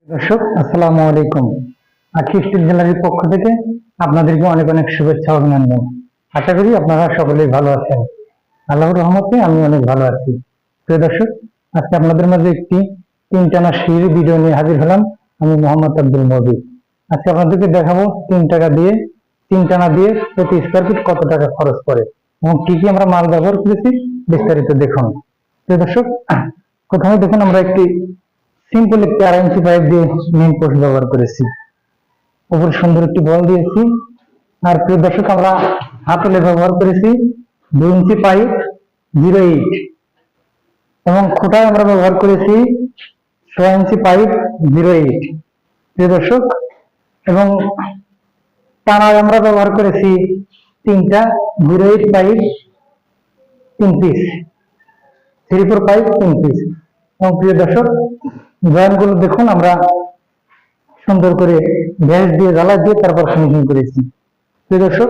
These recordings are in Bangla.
দর্শক আসসালামু আলাইকুম। আখি স্টিল গ্যালারির পক্ষ থেকে আপনাদেরকে অনেক অনেক শুভেচ্ছা ও অভিনন্দন। আশা করি আপনারা সকলেই ভালো আছেন। আল্লাহর রহমতে আমি অনেক ভালো আছি। প্রিয় দর্শক, আজকে আপনাদের মাঝে একটি তিন টানা সিঁড়ি ভিডিও নিয়ে হাজির হলাম। আমি মোহাম্মদ আব্দুল মজিদ। আজকে আপনাদেরকে দেখাবো 3 টাকা দিয়ে 3 টানা দিয়ে প্রতি স্কোয়ার ফিট কত টাকা খরচ পড়ে এবং কি কি আমরা মাল ব্যবহার করেছি বিস্তারিত দেখুন। প্রিয় দর্শক, প্রথমে দেখুন আমরা একটি সিম্পল একটি 2.5 ইঞ্চি পাইপ দিয়ে মেইন পোস্ট ব্যবহার করেছি। উপরে সুন্দর একটি বল দিয়েছি। আর প্রিয় দর্শক, আমরা হাতলে ব্যবহার করেছি 2 ইঞ্চি পাইপ 0.8 এবং খুঁটায় আমরা ব্যবহার করেছি 6 ইঞ্চি পাইপ 0.8। প্রিয় দর্শক, এবং টানায় আমরা ব্যবহার করেছি 3টা 0.8 পাইপ 3 পিস, 3/4 পাইপ 3 পিস। এবং প্রিয় দর্শক, জয়েন্টগুলো দেখুন আমরা সুন্দর করে গ্যাস দিয়ে জ্বালা দিয়ে তারপর ফিনিশিং করেছি। প্রিয় দর্শক,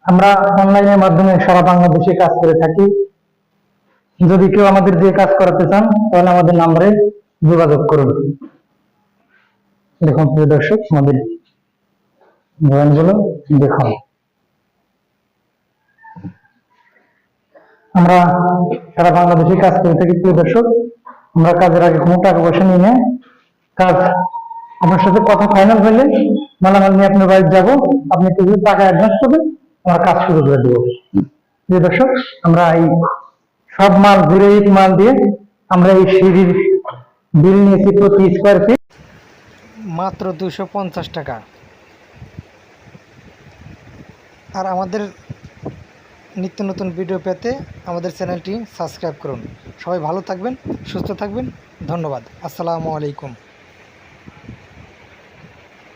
আমরা অনলাইনের মাধ্যমে সারা বাংলাদেশে কাজ করে থাকি। যদি কেউ আমাদের দিয়ে কাজ করাতে চান তাহলে আমাদের নম্বরে যোগাযোগ করুন। দেখুন প্রিয় দর্শক, আমাদের জয়েন্টগুলো দেখুন। আমরা সারা বাংলাদেশে কাজ করে থাকি। প্রিয় দর্শক, আমরা কাজের আগে কোনো টাকা পয়সা নিই না। কাজ আপনার সাথে কথা ফাইনাল হলে মালামাল নিয়ে আপনার বাড়ি যাবো, আপনি কিছু টাকা অ্যাডভান্স করবেন, আমরা কাজ শুরু করে দেবো। প্রিয় দর্শক, আমরা এই সব মাল 0.8 মাল দিয়ে আমরা এই সিঁড়ির বিল নিয়েছি প্রতি স্কোয়ার ফিট মাত্র 250 টাকা। আর আমাদের নিত্য নতুন ভিডিও পেতে আমাদের চ্যানেলটি সাবস্ক্রাইব করুন। সবাই ভালো থাকবেন, সুস্থ থাকবেন। ধন্যবাদ। আসসালামু আলাইকুম।